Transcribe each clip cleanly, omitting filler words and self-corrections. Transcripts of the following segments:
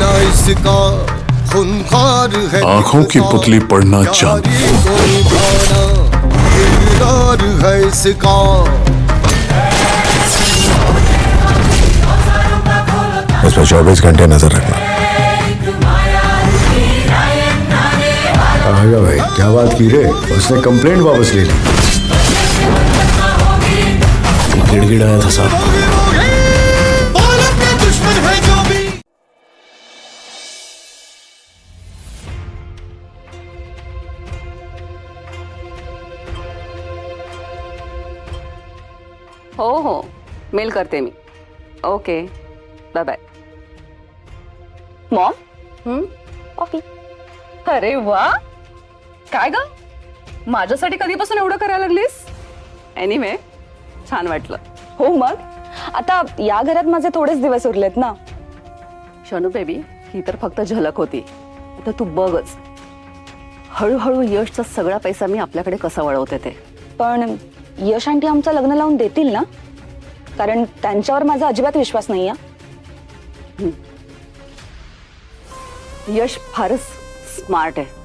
ना इसका खूंखार है आंखों की पुतली पड़ना चांदी किरदार है इसका इसमें 24 घंटे नजर रखना। आएगा भाई, क्या बात की रे? उसने कंप्लेंट वापस ले ली। गिड़गिड़ाया था साहब। दुश्मन है जो भी हो मेल करते मी. Okay bye bye. Mom coffee. अरे वा, काय ग माझ्यासाठी कधीपासून एवढं करायला लागलीस? एनिवे छान वाटलं. हो मग आता या घरात माझे थोडेच दिवस उरलेत ना. शनू बेबी, ही तर फक्त झलक होती. आता तू बघच हळूहळू यशचा सगळा पैसा मी आपल्याकडे कसा वळवते ते. पण यश आंटी आमचं लग्न लावून देतील ना? कारण त्यांच्यावर माझा अजिबात विश्वास नाही. यश फारच स्मार्ट आहे.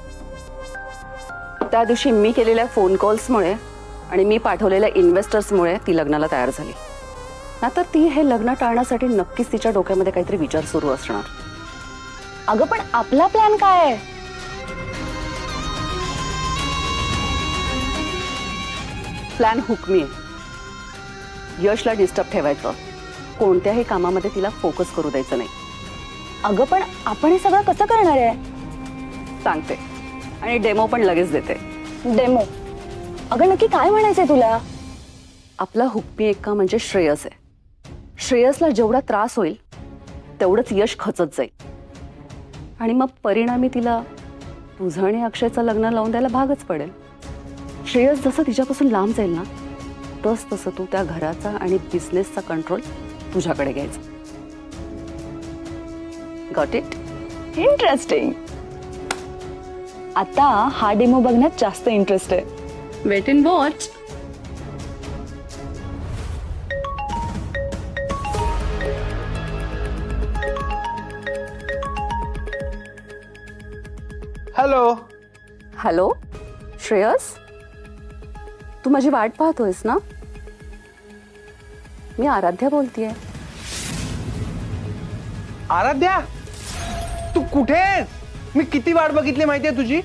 त्या दिवशी मी केलेल्या फोन कॉल्समुळे आणि मी पाठवलेल्या इन्व्हेस्टर्समुळे ती लग्नाला तयार झाली. नाहीतर ती हे लग्न टाळण्यासाठी नक्कीच तिच्या डोक्यामध्ये काहीतरी विचार सुरू असणार. अगं पण आपला प्लॅन काय आहे? प्लॅन हुकमी आहे. यशला डिस्टर्ब ठेवायचं, कोणत्याही कामामध्ये तिला फोकस करू द्यायचं नाही. अगं पण आपण हे सगळं कसं करणार आहे? सांगते आणि डेमो पण लगेच देते. डेमो? अगं नक्की काय म्हणायचंय तुला? आपला हुकमी एक्का म्हणजे श्रेयस आहे. श्रेयसला जेवढा त्रास होईल तेवढंच यश खचत जाईल आणि मग परिणामी तिला तुझं आणि अक्षयचं लग्न लावून द्यायला भागच पडेल. श्रेयस जसं तिच्यापासून लांब जाईल ना, तसं तू त्या घराचा आणि बिझनेसचा कंट्रोल तुझ्याकडे घ्यायचा. Got it? इंटरेस्टिंग. आता हा डेमो बघण्यात जास्त इंटरेस्ट आहे. Wait in watch. Hello. Hello Shreyas, तू माझी वाट पाहतोयस ना? मी आराध्या बोलतेय. आराध्या, तू कुठे आहेस? मी किती वाट बघितली माहितीये तुझी.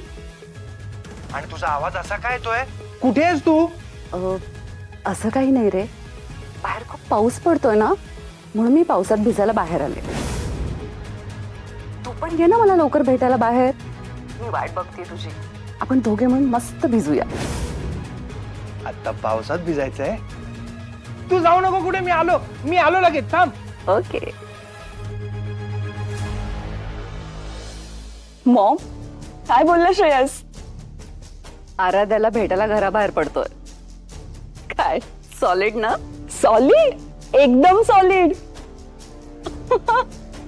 आणि तुझा आवाज असा काय येतोय? कुठे आहेस तू? असं काही नाही रे, बाहेर खूप पाऊस पडतोय ना, म्हणून मी पावसात भिजायला बाहेर आले. तू पण ये ना मला लवकर भेटायला बाहेर. मी वाट बघते तुझी. आपण दोघे म्हणून मस्त भिजूया. आता पावसात भिजायचंय? तू जाऊ नको कुठे. मी आलो लगेच. थांब. ओके. मॉम काय बोलला श्रेयस? आराध्याला भेटायला घराबाहेर पडतोय. काय सॉलिड ना? सॉलिड, एकदम सॉलिड.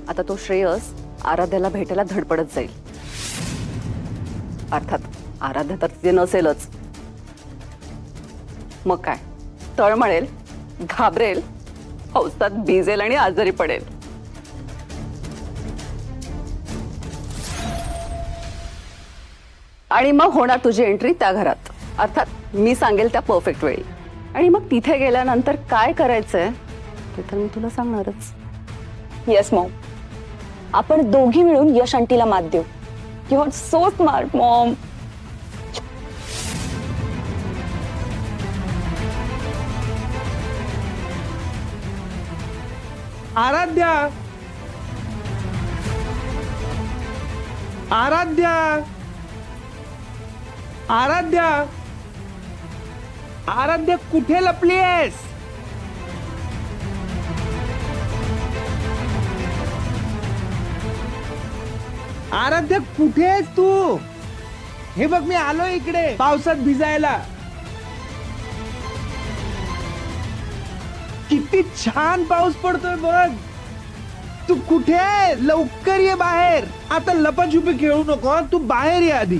आता तो श्रेयस आराध्याला भेटायला धडपडत जाईल. अर्थात आराध्या तर तिथे नसेलच. मग काय, तळमळेल, घाबरेल, पावसात भिजेल आणि आजारी पडेल. आणि मग होणार तुझी एंट्री त्या घरात. अर्थात मी सांगेल त्या परफेक्ट वेळी. आणि मग तिथे गेल्यानंतर काय करायचंय ते तर मी तुला सांगणारच. येस मॉम, आपण दोघी मिळून यश आंटीला मात देऊ. You are so smart mom. Aaradhya, Aaradhya, Aaradhya, Aaradhya, कुठे लपली आहेस? आराध्या, कुठे आहेस तू? हे बघ, मी आलो इकडे पावसात भिजायला. किती छान पाऊस पडतोय बघ. तू कुठे आहे? लवकर ये बाहेर. आता लपाछुपी खेळू नको. तू बाहेर ये आधी.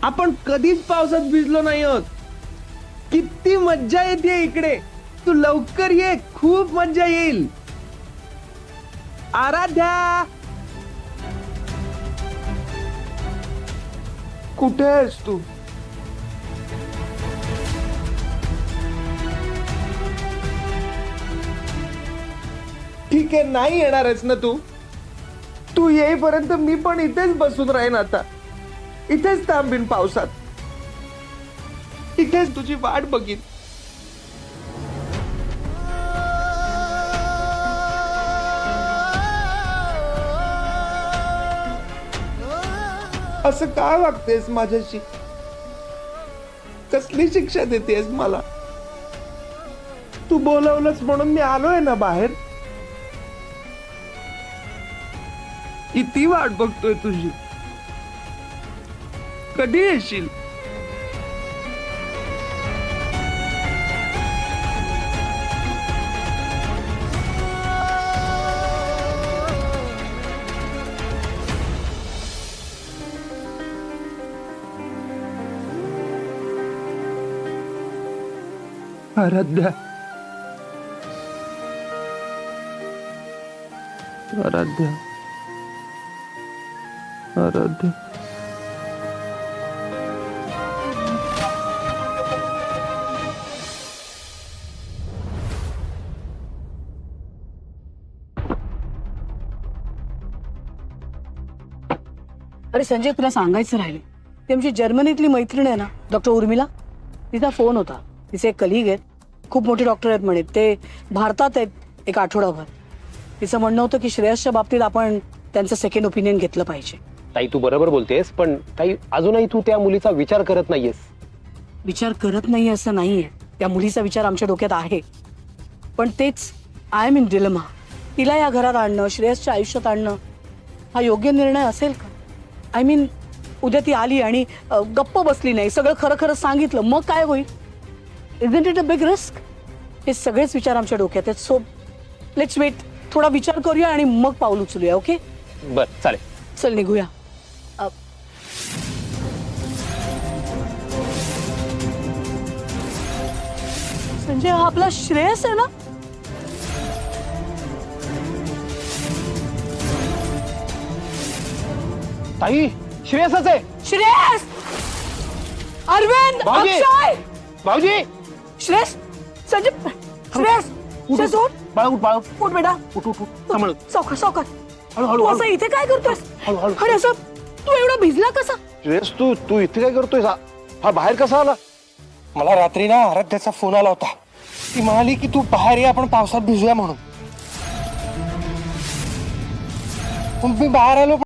आपण कधीच पावसात भिजलो नाही आहोत. किती मज्जा येते इकडे. तू लवकर ये, खूप मज्जा येईल. आराध्या, कुठे आहेस तू? ठीक आहे, नाही येणार आहेस ना तू? तू येईपर्यंत मी पण इथेच बसून राहीन. आता इथेच थांबीन पावसात, इथेच तुझी वाट बघीन. असं का वागतेस माझ्याशी? कसली शिक्षा देतेस मला? तू बोलवलंस म्हणून मी आलोय ना बाहेर. किती वाट बघतोय तुझी. कधी येशील? आराध्या, आराध्या, आराध्या. अरे संजय, तुला सांगायचं राहिले, ती आमची जर्मनीतली मैत्रीण आहे ना, डॉक्टर उर्मिला, तिचा फोन होता. तिचे एक कलिग आहेत, खूप मोठे डॉक्टर आहेत म्हणे, ते भारतात आहेत एक आठवडाभर. तिचं म्हणणं होतं की श्रेयसच्या बाबतीत आपण त्यांचं सेकंड ओपिनियन घेतलं पाहिजे. ताई, तू बरोबर बोलतेस, पण ताई अजूनही तू त्या मुलीचा विचार करत नाहीयेस. विचार करत नाही असं नाहीये, त्या मुलीचा विचार आमच्या डोक्यात आहे. पण तेच, आय एम इन डिलेमा. तिला या घरात आणणं, श्रेयसच्या आयुष्यात आणणं, हा योग्य निर्णय असेल का? आय मीन, उद्या ती आली आणि गप्प बसली नाही, सगळं खरं खरं सांगितलं, मग काय होईल? Isn't it a big risk? हे सगळेच विचार आमच्या डोक्यात आहेत. सो लेट्स वेट, थोडा विचार करूया आणि मग पाऊल उचलूया. ओके, बर, चालेल. चल निघूया. संजय, हा आपला श्रेयस आहे ना? ताई, श्रेयसच आहे. श्रेयस, अरविंद, भाऊजी! अक्षय, भाऊजी, श्रेयस, संजय, श्रेयस, श्रेयस, उठ, बाळा उठ, बाळा उठ बेटा, उठ, उठ, उठ. सांभाळ. सावकाश सावकाश. हळूहळू, तू असं इथे काय करतोयस? हळूहळू. अरे असं तू एवढा भिजला कसा? श्रेयस, तू इथे काय करतोय? हा बाहेर कसा आला? मला रात्री ना आराध्याचा फोन आला होता. ती म्हणाली की तू बाहेर ये, आपण पावसात भिजूया म्हणून. मग मी बाहेर आलो.